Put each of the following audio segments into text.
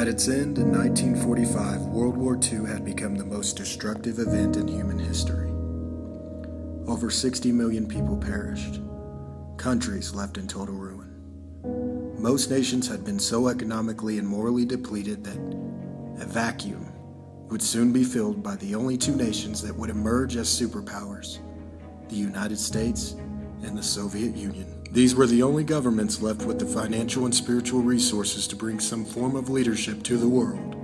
At its end in 1945, World War II had become the most destructive event in human history. Over 60 million people perished, countries left in total ruin. Most nations had been so economically and morally depleted that a vacuum would soon be filled by the only two nations that would emerge as superpowers, the United States and the Soviet Union. These were the only governments left with the financial and spiritual resources to bring some form of leadership to the world.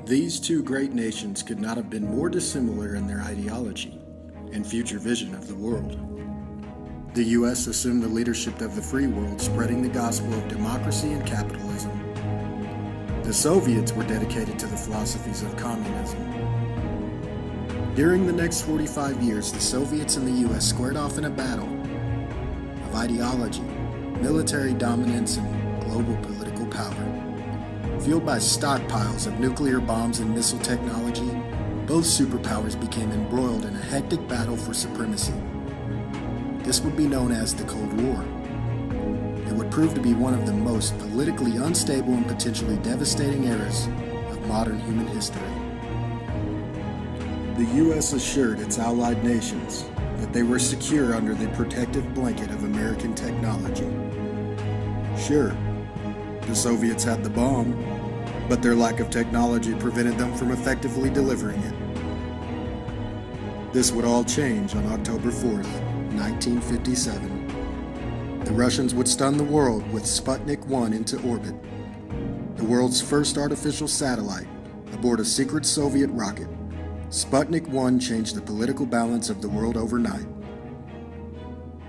These two great nations could not have been more dissimilar in their ideology and future vision of the world. The U.S. assumed the leadership of the free world, spreading the gospel of democracy and capitalism. The Soviets were dedicated to the philosophies of communism. During the next 45 years, the Soviets and the U.S. squared off in a battle of ideology, military dominance, and global political power. Fueled by stockpiles of nuclear bombs and missile technology, both superpowers became embroiled in a hectic battle for supremacy. This would be known as the Cold War. It would prove to be one of the most politically unstable and potentially devastating eras of modern human history. The U.S. assured its allied nations that they were secure under the protective blanket of American technology. Sure, the Soviets had the bomb, but their lack of technology prevented them from effectively delivering it. This would all change on October 4th, 1957. The Russians would stun the world with Sputnik 1 into orbit, the world's first artificial satellite aboard a secret Soviet rocket. Sputnik 1 changed the political balance of the world overnight.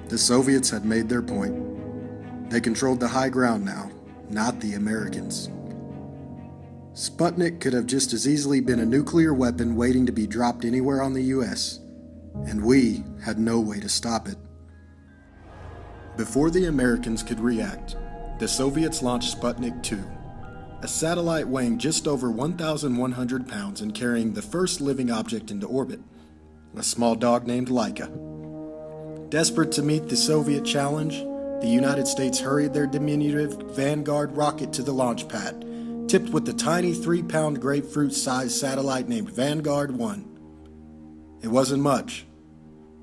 The Soviets had made their point. They controlled the high ground now, not the Americans. Sputnik could have just as easily been a nuclear weapon waiting to be dropped anywhere on the U.S., and we had no way to stop it. Before the Americans could react, the Soviets launched Sputnik 2, a satellite weighing just over 1,100 pounds and carrying the first living object into orbit, a small dog named Laika. Desperate to meet the Soviet challenge, the United States hurried their diminutive Vanguard rocket to the launch pad, tipped with the tiny 3-pound grapefruit-sized satellite named Vanguard 1. It wasn't much,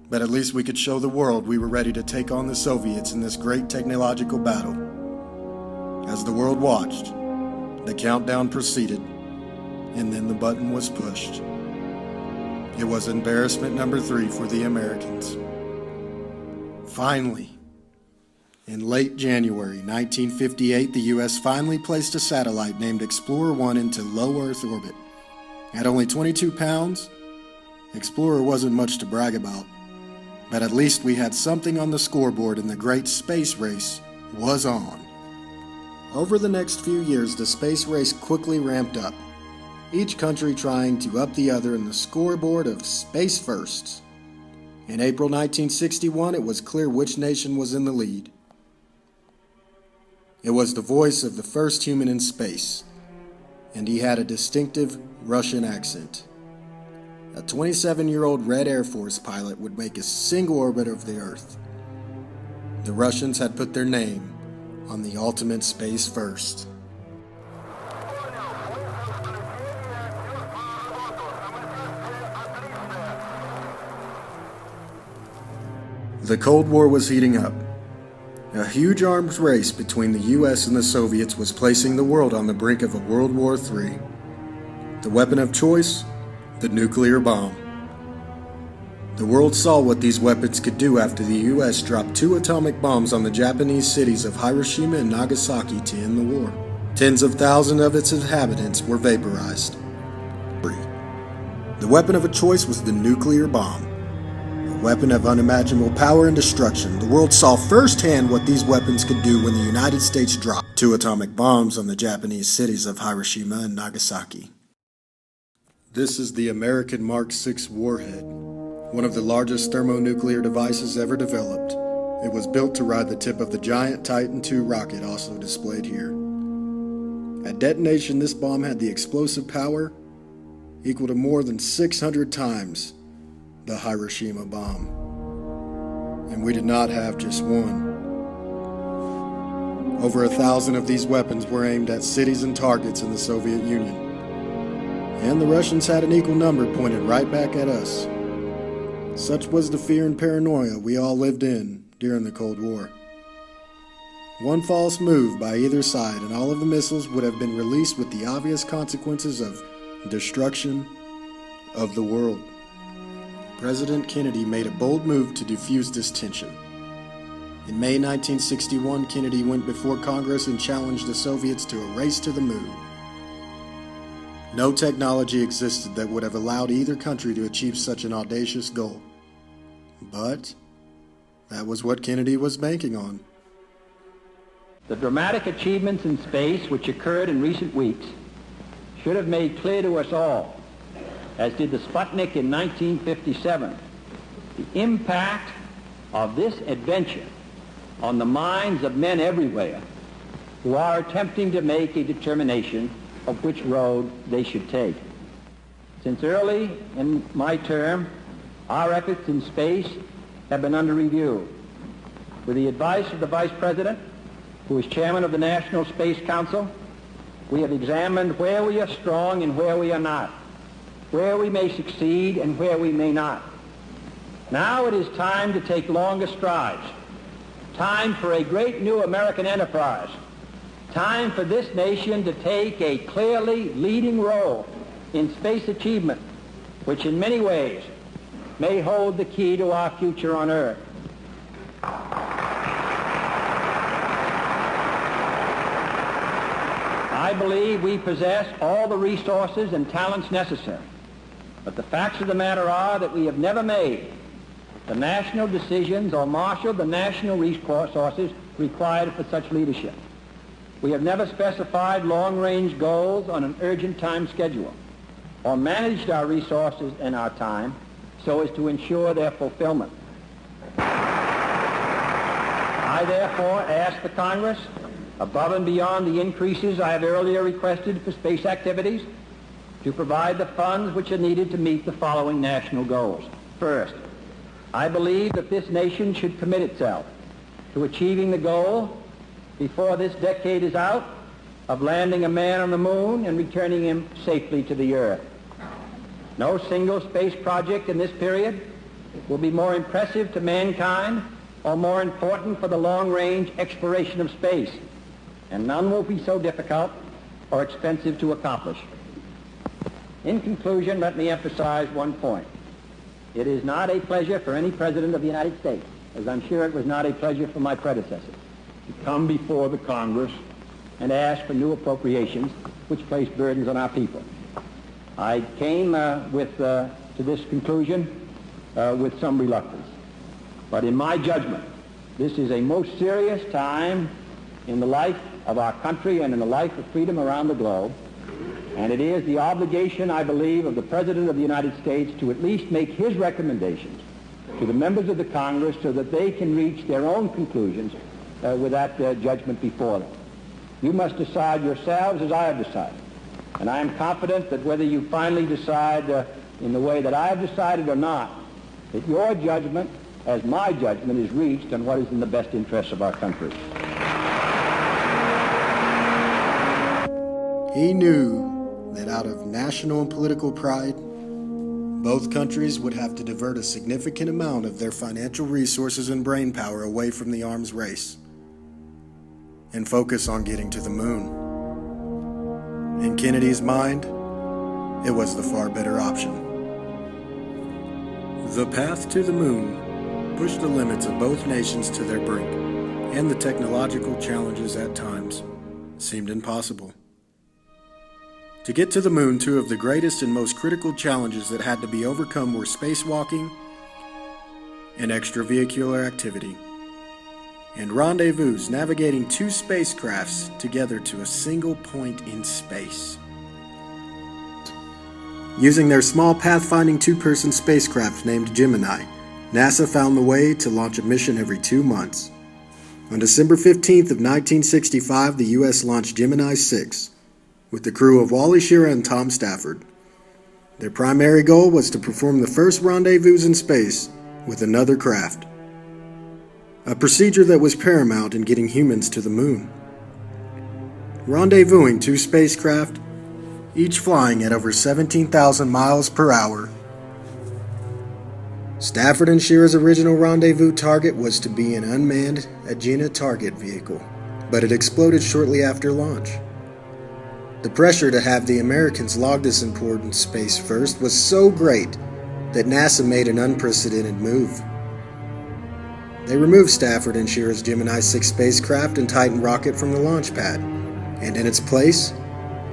but at least we could show the world we were ready to take on the Soviets in this great technological battle. As the world watched, the countdown proceeded, and then the button was pushed. It was embarrassment number 3 for the Americans. Finally, in late January 1958, the U.S. finally placed a satellite named Explorer 1 into low Earth orbit. At only 22 pounds, Explorer wasn't much to brag about, but at least we had something on the scoreboard and the great space race was on. Over the next few years, the space race quickly ramped up, each country trying to up the other in the scoreboard of space firsts. In April 1961, it was clear which nation was in the lead. It was the voice of the first human in space, and he had a distinctive Russian accent. A 27-year-old Red Air Force pilot would make a single orbit of the Earth. The Russians had put their name on the ultimate space first. The Cold War was heating up. A huge arms race between the U.S. and the Soviets was placing the world on the brink of a World War III. The weapon of choice? The nuclear bomb. The world saw what these weapons could do after the U.S. dropped 2 atomic bombs on the Japanese cities of Hiroshima and Nagasaki to end the war. Tens of thousands of its inhabitants were vaporized. The weapon of a choice was the nuclear bomb. A weapon of unimaginable power and destruction. The world saw firsthand what these weapons could do when the United States dropped 2 atomic bombs on the Japanese cities of Hiroshima and Nagasaki. This is the American Mark VI warhead, one of the largest thermonuclear devices ever developed. It was built to ride the tip of the giant Titan II rocket, also displayed here. At detonation, this bomb had the explosive power equal to more than 600 times the Hiroshima bomb. And we did not have just one. Over 1,000 of these weapons were aimed at cities and targets in the Soviet Union. And the Russians had an equal number pointed right back at us. Such was the fear and paranoia we all lived in during the Cold War. One false move by either side and all of the missiles would have been released with the obvious consequences of destruction of the world. President Kennedy made a bold move to defuse this tension. In May 1961, Kennedy went before Congress and challenged the Soviets to a race to the moon. No technology existed that would have allowed either country to achieve such an audacious goal. But that was what Kennedy was banking on. The dramatic achievements in space which occurred in recent weeks should have made clear to us all, as did the Sputnik in 1957, the impact of this adventure on the minds of men everywhere who are attempting to make a determination of which road they should take. Since early in my term, our efforts in space have been under review. With the advice of the Vice President, who is Chairman of the National Space Council, we have examined where we are strong and where we are not, where we may succeed and where we may not. Now it is time to take longer strides, time for a great new American enterprise, time for this nation to take a clearly leading role in space achievement, which in many ways may hold the key to our future on Earth. I believe we possess all the resources and talents necessary, but the facts of the matter are that we have never made the national decisions or marshaled the national resources required for such leadership. We have never specified long-range goals on an urgent time schedule or managed our resources and our time so as to ensure their fulfillment. I therefore ask the Congress, above and beyond the increases I have earlier requested for space activities, to provide the funds which are needed to meet the following national goals. First, I believe that this nation should commit itself to achieving the goal, before this decade is out, of landing a man on the moon and returning him safely to the Earth. No single space project in this period will be more impressive to mankind or more important for the long-range exploration of space, and none will be so difficult or expensive to accomplish. In conclusion, let me emphasize one point. It is not a pleasure for any President of the United States, as I'm sure it was not a pleasure for my predecessor, to come before the Congress and ask for new appropriations which place burdens on our people. I came to this conclusion with some reluctance. But in my judgment, this is a most serious time in the life of our country and in the life of freedom around the globe. And it is the obligation, I believe, of the President of the United States to at least make his recommendations to the members of the Congress so that they can reach their own conclusions with that judgment before them. You must decide yourselves as I have decided. And I am confident that whether you finally decide in the way that I have decided or not, that your judgment, as my judgment, is reached on what is in the best interests of our country. He knew that out of national and political pride, both countries would have to divert a significant amount of their financial resources and brainpower away from the arms race and focus on getting to the moon. In Kennedy's mind, it was the far better option. The path to the moon pushed the limits of both nations to their brink, and the technological challenges at times seemed impossible. To get to the moon, two of the greatest and most critical challenges that had to be overcome were spacewalking and extravehicular activity, and rendezvous, navigating two spacecrafts together to a single point in space. Using their small pathfinding two-person spacecraft named Gemini, NASA found the way to launch a mission every 2 months. On December 15th of 1965, the U.S. launched Gemini 6 with the crew of Wally Schirra and Tom Stafford. Their primary goal was to perform the first rendezvous in space with another craft, a procedure that was paramount in getting humans to the moon. rendezvousing two spacecraft, each flying at over 17,000 miles per hour. Stafford and Shearer's original rendezvous target was to be an unmanned Agena target vehicle, but it exploded shortly after launch. The pressure to have the Americans log this important space first was so great that NASA made an unprecedented move. They removed Stafford and Shearer's Gemini 6 spacecraft and Titan rocket from the launch pad, and in its place,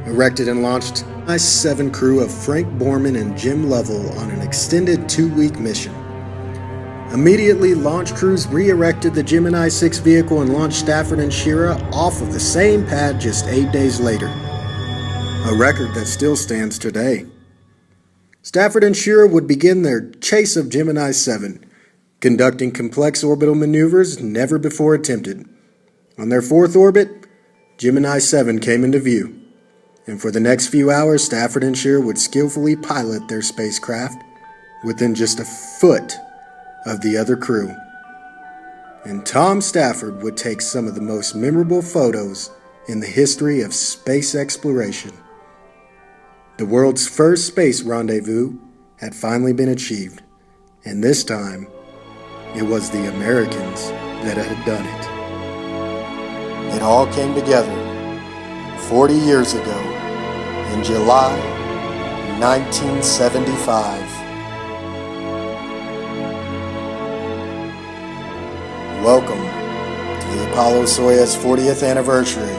erected and launched Gemini 7 crew of Frank Borman and Jim Lovell on an extended 2-week mission. Immediately, launch crews re-erected the Gemini 6 vehicle and launched Stafford and Shearer off of the same pad just 8 days later, a record that still stands today. Stafford and Shearer would begin their chase of Gemini 7, conducting complex orbital maneuvers never before attempted. On their fourth orbit, Gemini 7 came into view, and for the next few hours, Stafford and Shearer would skillfully pilot their spacecraft within just a foot of the other crew. And Tom Stafford would take some of the most memorable photos in the history of space exploration. The world's first space rendezvous had finally been achieved, and this time, it was the Americans that had done it. It all came together 40 years ago in July 1975. Welcome to the Apollo-Soyuz 40th anniversary